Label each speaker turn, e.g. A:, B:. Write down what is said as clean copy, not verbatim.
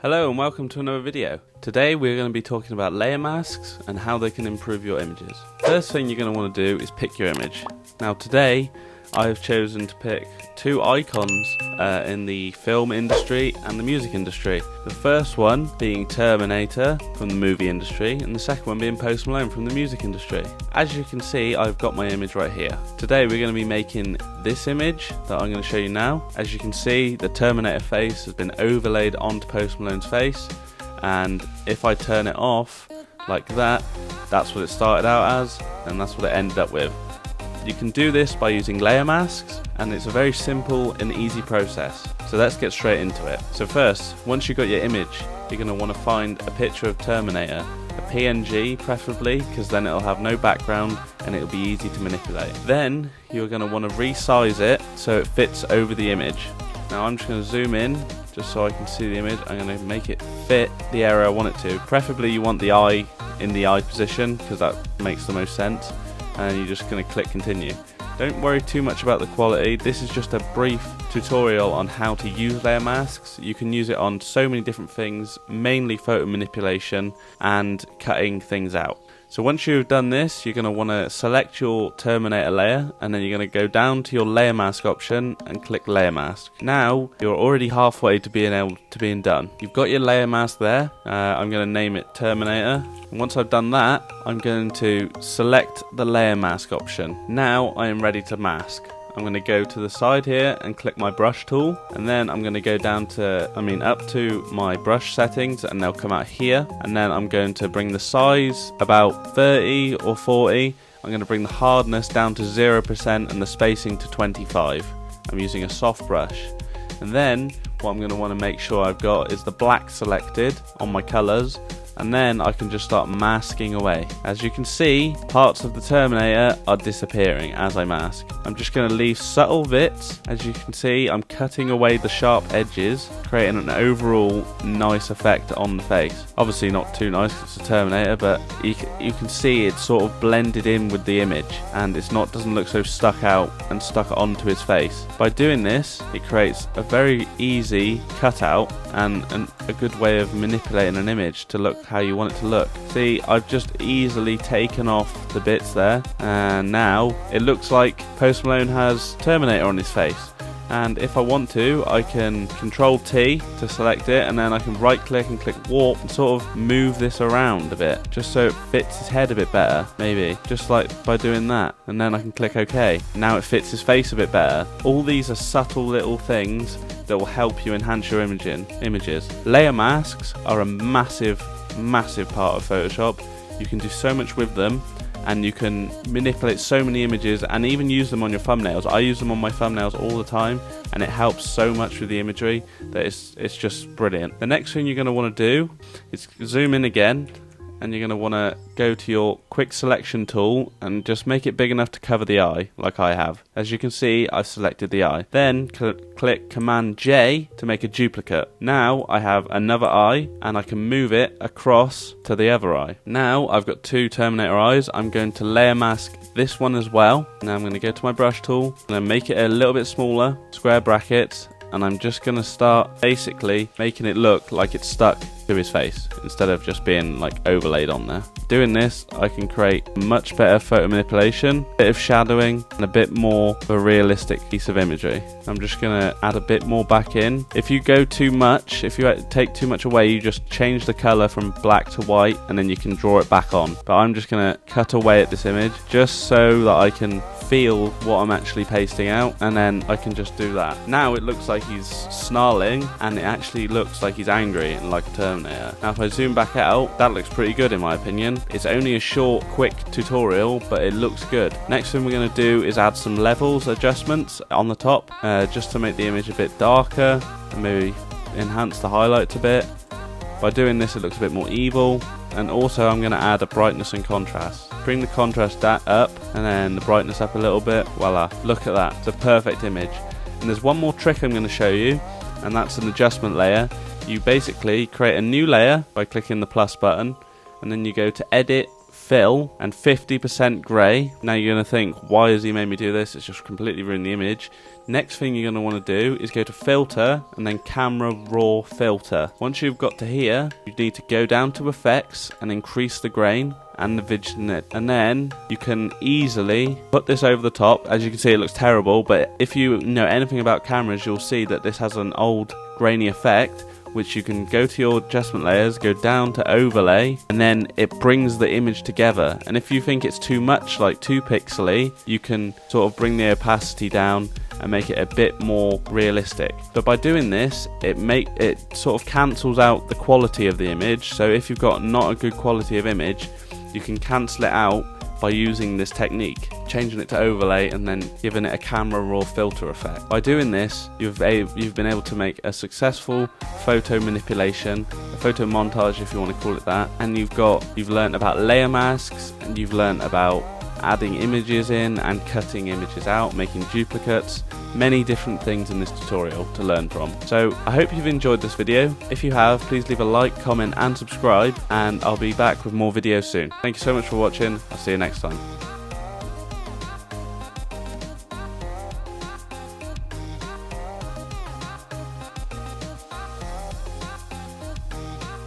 A: Hello and welcome to another video. Today we're going to be talking about layer masks and how they can improve your images. First thing you're going to want to do is pick your image. Now today I have chosen to pick two icons in the film industry and the music industry. The first one being Terminator from the movie industry and the second one being Post Malone from the music industry. As you can see, I've got my image right here. Today we're going to be making this image that I'm going to show you now. As you can see, the Terminator face has been overlaid onto Post Malone's face, and if I turn it off like that, that's what it started out as and that's what it ended up with. You can do this by using layer masks, and it's a very simple and easy process. So let's get straight into it. So first, once you've got your image, you're going to want to find a picture of Terminator, a PNG preferably, because then it'll have no background and it'll be easy to manipulate. Then you're going to want to resize it so it fits over the image. Now I'm just going to zoom in just so I can see the image. I'm going to make it fit the area I want it to. Preferably you want the eye in the eye position because that makes the most sense. And you're just going to click continue. Don't worry too much about the quality. This is just a brief tutorial on how to use layer masks. You can use it on so many different things, mainly photo manipulation and cutting things out. So once you've done this, you're going to want to select your Terminator layer, and then you're going to go down to your layer mask option and click layer mask. Now you're already halfway to being done. You've got your layer mask there. I'm going to name it Terminator. And once I've done that, I'm going to select the layer mask option. Now I am ready to mask. I'm going to go to the side here and click my brush tool, and then I'm going to go down to, up to my brush settings, and they'll come out here, and then I'm going to bring the size about 30 or 40. I'm going to bring the hardness down to 0% and the spacing to 25. I'm using a soft brush. And then what I'm going to want to make sure I've got is the black selected on my colors, and then I can just start masking away. As you can see, parts of the Terminator are disappearing as I mask. I'm just going to leave subtle bits. As you can see, I'm cutting away the sharp edges, creating an overall nice effect on the face. Obviously not too nice because it's a Terminator, but you can see it's sort of blended in with the image, and doesn't look so stuck out and stuck onto his face. By doing this, it creates a very easy cutout and a good way of manipulating an image to look how you want it to look. See, I've just easily taken off the bits there, and now it looks like Post Malone has Terminator on his face. And if I want to, I can Control T to select it, and then I can right click and click warp and sort of move this around a bit just so it fits his head a bit better, maybe just like by doing that, and then I can click OK. Now it fits his face a bit better. All these are subtle little things that will help you enhance your images. Layer masks are a massive part of Photoshop. You can do so much with them, and you can manipulate so many images and even use them on your thumbnails. I use them on my thumbnails all the time, and it helps so much with the imagery that it's just brilliant. The next thing you're going to want to do is zoom in again, and you're going to want to go to your quick selection tool and just make it big enough to cover the eye, like I have. As you can see, I've selected the eye. Then click Command J to make a duplicate. Now I have another eye, and I can move it across to the other eye. Now I've got two Terminator eyes. I'm going to layer mask this one as well. Now I'm going to go to my brush tool, and then make it a little bit smaller, square brackets, and I'm just going to start basically making it look like it's stuck to his face instead of just being like overlaid on there. Doing this, I can create much better photo manipulation, a bit of shadowing, and a bit more of a realistic piece of imagery. I'm just going to add a bit more back in. If you go too much, if you take too much away, you just change the color from black to white, and then you can draw it back on. But I'm just going to cut away at this image just so that I can feel what I'm actually pasting out, and then I can just do that. Now it looks like he's snarling, and it actually looks like he's angry and like a Terminator. Now if I zoom back out, that looks pretty good in my opinion. It's only a short, quick tutorial, but it looks good. Next thing we're going to do is add some levels adjustments on the top, just to make the image a bit darker and maybe enhance the highlights a bit. By doing this, it looks a bit more evil. And also I'm going to add a brightness and contrast. Bring the contrast up and then the brightness up a little bit. Voila, look at that. It's a perfect image. And there's one more trick I'm going to show you, and that's an adjustment layer. You basically create a new layer by clicking the plus button, and then you go to Edit, fill and 50% grey. Now you're going to think, why has he made me do this? It's just completely ruined the image. Next thing you're going to want to do is go to filter and then camera raw filter. Once you've got to here, you need to go down to effects and increase the grain and the vignette, and then you can easily put this over the top. As you can see, it looks terrible, but if you know anything about cameras, you'll see that this has an old grainy effect, which you can go to your adjustment layers, go down to overlay, and then it brings the image together. And if you think it's too much, like too pixely, you can sort of bring the opacity down and make it a bit more realistic. But by doing this, it sort of cancels out the quality of the image. So if you've got not a good quality of image, you can cancel it out by using this technique, changing it to overlay and then giving it a camera raw filter effect. By doing this, you've been able to make a successful photo manipulation, a photo montage if you want to call it that, and you've learned about layer masks, and you've learned about adding images in and cutting images out, making duplicates, many different things in this tutorial to learn from. So I hope you've enjoyed this video. If you have, please leave a like, comment and subscribe, and I'll be back with more videos soon. Thank you so much for watching. I'll see you next time.